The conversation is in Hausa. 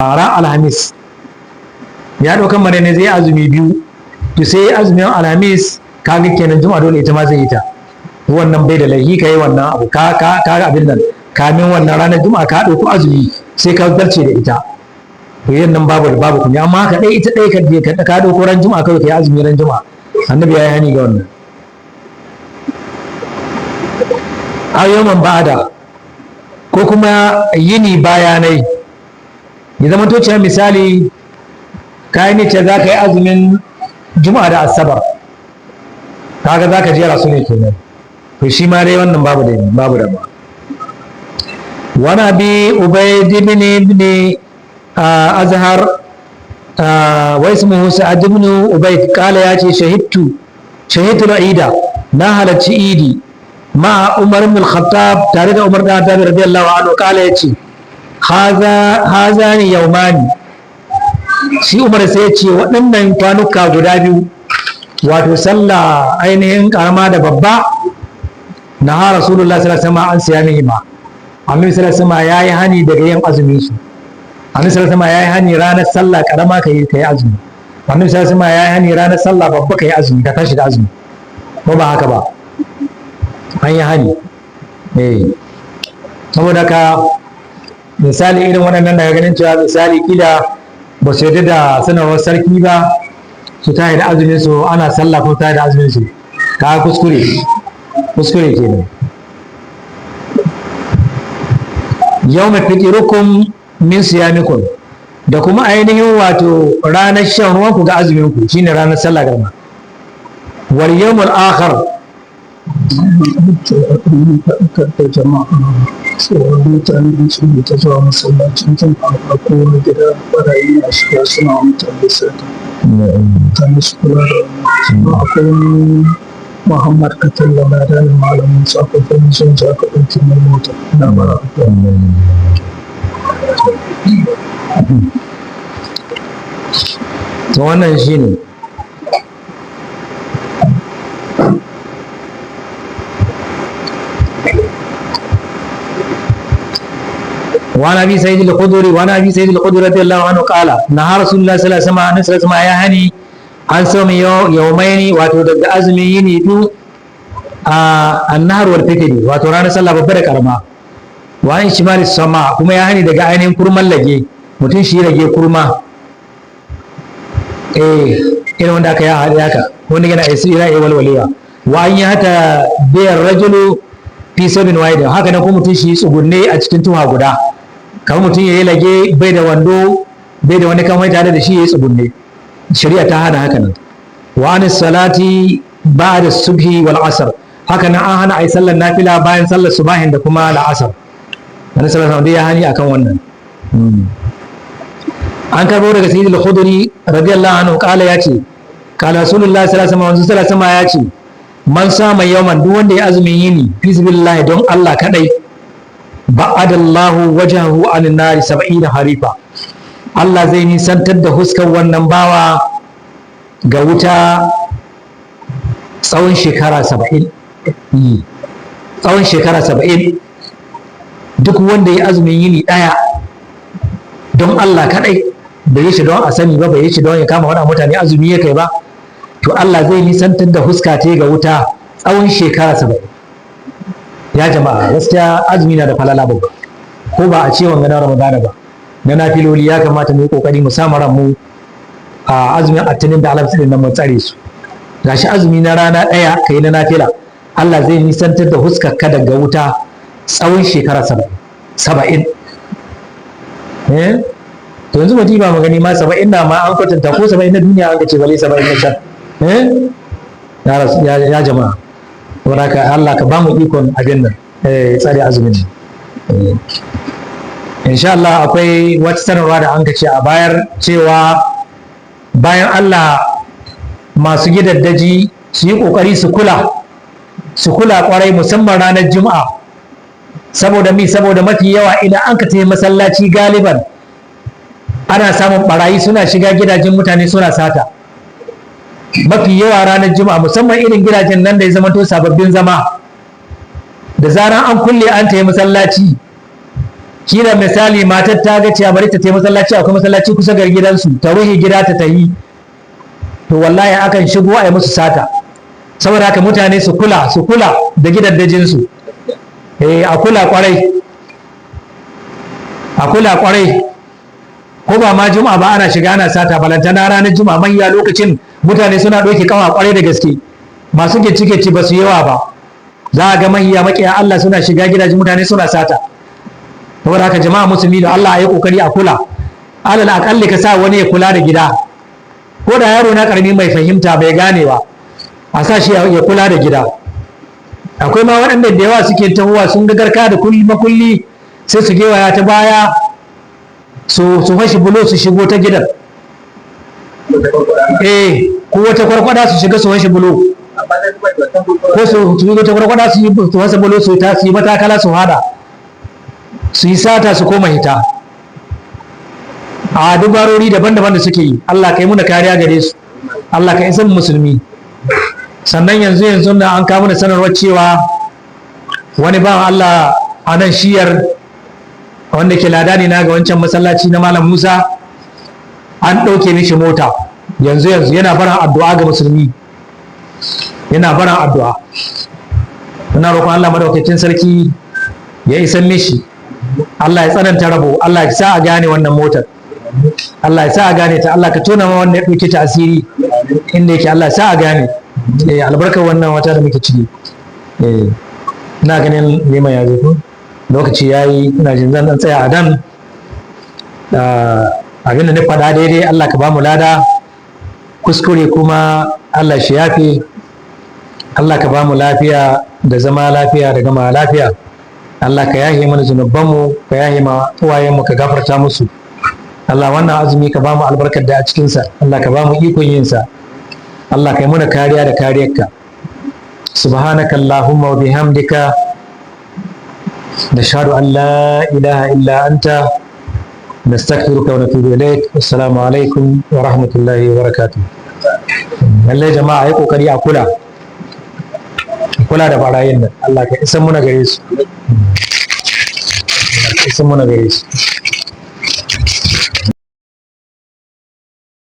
ran alhamis ya ɗaukan mana ne zai azumi biyu, to sai azumin alhamis kaga kenan juma'a dole ita ma zai yi ta, wannan bai da laifi ka yi wannan abu ka abin nan kamin wannan ranar juma'a ka ɗauko azumi sai ka zarce da ita, to yin nan babu kunya, amma haka ɗaya ita ɗaya ka ɗauko ran juma'a kawai ka yi azumi ran juma'a, annabi ya yi hani ga wannan. Ayyaman ba'ada ko kuma yini bayanai, ya zama to cewa misali ka yi nice za ka yi azumin juma'a da asabar, kaga za ka jera su ne kenan, to shi ma dai wannan babu da ba. Wani bi ubayd ibn azhar wa ismuhu sa'ad ibn ubayd kala ya ce shahidtu al-ida, na halarci idi ma Umar ibn al-Khattab tare da Umar da Khattab radiyallahu anhu, kala ya ce hazani yaumani, shi Umar sai ya ce waɗannan kwanuka guda biyu, wato sallah ainihin karama da babba, na ha Rasulullah sallallahu alaihi wasallam an siya mihima, annabi sallallahu alaihi wasallam yayi hani daga yin azumi su, annabi sallallahu alaihi wasallam yayi hani ranar sallah karama kai azumi, annabi sallallahu alaihi wasallam yayi hani ranar sallah babba kai azumi, ka tashi da azumi, ko ba haka ba, an yi hani. Saboda ka misali irin waɗannan daga ganin cewa misali kila ba su yarda da sanarwar sarki ba su tayi da azumin su, ana sallah ko tayi da azumin su, ka kuskure kenan. Yau mai fitirukum min siyamikum, da kuma ainihin wato ranar shan ruwan ku ga azumin ku shine ranar sallah garma. Wal yawmul akhar da jama'a tsoron mutane da su ta zuwa masallacin jin ko wani gida barayi na shiga suna mutane sata, mutane su kula da wannan. Akwai wani Muhammad Katalla na da malamin sakofin sun ja ka ɗauki mai mota na bara. To wannan shi ne وعن ابي سعيد الخدري رضي الله عنه قال نهى رسول الله صلى الله عليه وسلم يا هني عن صوم يومين wato daga azumi yini du annahar wal fitri, wato ranar sallah babbar da karama. Wa in shimali sama, kuma ya hani daga ainihin kurman lage, mutum shi rage kurma, irin wanda aka yi hali haka, wanda yana isira ya walwalewa. Wa an yi hata biyar rajulu fi sabin wahida, haka nan kuma mutum shi tsugunne a cikin tuha guda, kamar mutum ya yi lage bai da wando bai da wani kamar tare da shi ya yi tsugunne, shari'a ta hana haka nan. Wa an salati ba'da subhi wal asr, haka nan an hana ai sallar nafila bayan sallar subahin da kuma la'asar. Annabi sallallahu alaihi wasallam ya hani akan wannan. An karbo daga sayyid al-khudri radiyallahu anhu kala ya ce kala rasulullah sallallahu alaihi wasallam ya ce man sama yawman, duk wanda ya azumin yini fi sabilillah don Allah kadai, ba'adallahu wajahu anin nari 70 harifa, Allah zai nisantar da huskar wannan bawa ga wuta tsawon shekara 70. Tsawon shekara 70, duk wanda ya azumin yini daya don Allah kadai, bai yi shi don a sani ba, bai yi shi don ya kama waɗannan mutane azumi ya kai ba, to Allah zai nisantar da huska ta ga wuta tsawon shekara 70. Ya jama'a, gaskiya azumi na da falala babba, ko ba a ce wanga na Ramadana ba, na nafiloli ya kamata mu yi kokari mu samu ranmu a azumin attinin da alhamsu din nan mu tsare su. Gashi azumi na rana ɗaya kai na nafila, Allah zai nisantar da huskar ka daga wuta tsawon shekara 70. To yanzu mutum ba magani ma 70 na ma an kwatanta, ko 70 na duniya an ka ce bale 70 na can. Ya jama'a, wadaka Allah ka ba mu ikon abin nan tsare azumin nan. Insha Allah akwai wata sanarwa da an ka ce a bayar cewa bayan Allah masu gidaddaji su yi kokari su kula kwarai, musamman ranar Juma'a, saboda mafi yawa idan an ka tafi masallaci galiban ana samun barayi suna shiga gidajen mutane suna sata. Mafi yawa ranar Juma'a, musamman irin gidajen nan da ya zama to sababbin zama, da zaran an kulle an tafi masallaci kila misali matar ta ga cewa bari ta tafi masallaci, akwai masallaci kusa ga gidansu, ta ruhe gida ta yi, to wallahi akan shigo a yi musu sata. Saboda haka mutane su kula da gidaddajinsu, a kula kwarai, ko ba ma juma'a ba ana shiga ana sata, balantana ranar juma'a manya lokacin mutane suna ɗauke kawa kwarai da gaske, masu geci ba su yawa ba, za a ga mahiya makiya Allah suna shiga gidajen mutane suna sata. Saboda haka jama'a musulmi da Allah ya yi kokari a kula, alal akalli ka sa wani ya kula da gida, ko da yaro na karami mai fahimta bai gane ba, a sa shi ya kula da gida. Akwai ma waɗanda da yawa suke tahowa sun ga garka da makulli sai su gewaya ta baya su fashi bulo su shigo ta gidan, ko wata kwarkwada su shiga su fashi bulo, ko su shigo ta kwarkwada su fasa bulo su yi matakala su hada, su yi sata su koma hita. A dubarori daban-daban da suke yi, Allah ka yi muna kariya gare su, Allah ka isan musulmi. Sannan yanzu da an kawo da sanarwar cewa wani bawan Allah a nan shiyar wanda ke ladani na ga wancan masallaci na Malam Musa, an ɗauke mishi mota yanzu yana barin addu'a ga musulmi, yana barin addu'a. Muna roƙon Allah madaukakin sarki ya isan mishi, Allah ya tsananta rabo, Allah ya sa a gane wannan motar, Allah ya sa a gane ta, Allah ka tona ma wanda ya ɗauke ta asiri inda yake, Allah ya sa a gane. Albarkar wannan wata da muke ciki. Ina ganin neman ya zo, lokaci ya yi, ina jin zan tsaya a dan. Abin da na faɗa daidai Allah ka ba mu lada, kuskure kuma Allah shi yafe. Allah ka ba mu lafiya da zama lafiya da gama lafiya. Allah ka yahe mana zunubanmu, ka yahe ma uwayenmu, ka gafarta musu. Allah wannan azumi ka ba mu albarkar da a cikinsa, Allah ka ba mu ikon yinsa. Allah kai muna kariya da kariyarka. Subhanaka Allahumma wa bihamdika, nashhadu an la ilaha illa anta, nastaghfiruka wa natubu ilaik. Assalamu alaikum wa rahmatullahi wa barakatuh. Lallai jama'a ai kokari a kula da barayin nan. Allah ka isan muna gare su.